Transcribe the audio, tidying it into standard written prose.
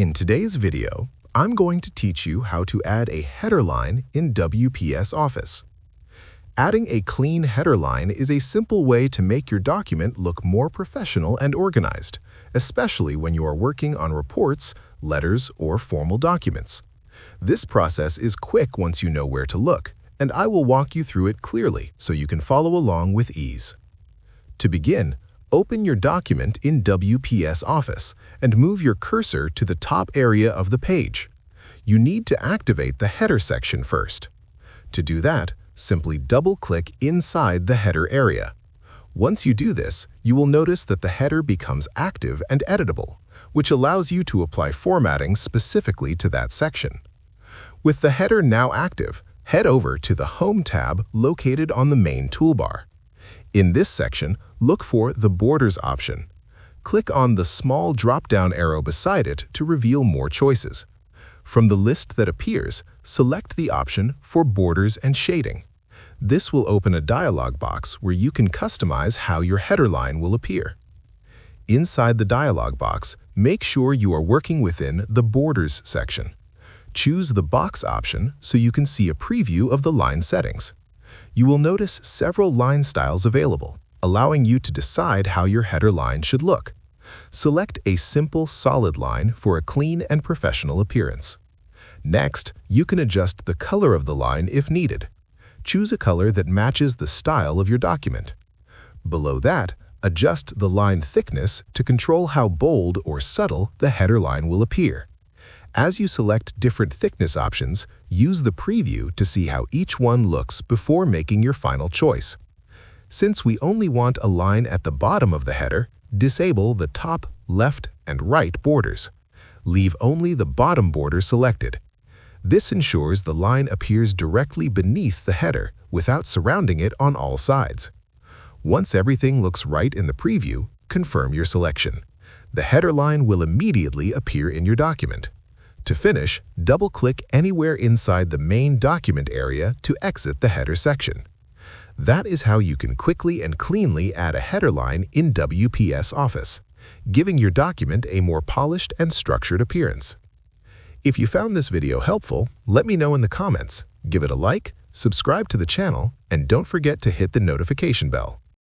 In today's video, I'm going to teach you how to add a header line in WPS Office. Adding a clean header line is a simple way to make your document look more professional and organized, especially when you are working on reports, letters, or formal documents. This process is quick once you know where to look, and I will walk you through it clearly so you can follow along with ease. To begin, open your document in WPS Office and move your cursor to the top area of the page. You need to activate the header section first. To do that, simply double-click inside the header area. Once you do this, you will notice that the header becomes active and editable, which allows you to apply formatting specifically to that section. With the header now active, head over to the Home tab located on the main toolbar. In this section, look for the Borders option. Click on the small drop-down arrow beside it to reveal more choices. From the list that appears, select the option for Borders and Shading. This will open a dialog box where you can customize how your header line will appear. Inside the dialog box, make sure you are working within the Borders section. Choose the Box option so you can see a preview of the line settings. You will notice several line styles available, allowing you to decide how your header line should look. Select a simple solid line for a clean and professional appearance. Next, you can adjust the color of the line if needed. Choose a color that matches the style of your document. Below that, adjust the line thickness to control how bold or subtle the header line will appear. As you select different thickness options, use the preview to see how each one looks before making your final choice. Since we only want a line at the bottom of the header, disable the top, left, and right borders. Leave only the bottom border selected. This ensures the line appears directly beneath the header without surrounding it on all sides. Once everything looks right in the preview, confirm your selection. The header line will immediately appear in your document. To finish, double-click anywhere inside the main document area to exit the header section. That is how you can quickly and cleanly add a header line in WPS Office, giving your document a more polished and structured appearance. If you found this video helpful, let me know in the comments. Give it a like, subscribe to the channel, and don't forget to hit the notification bell.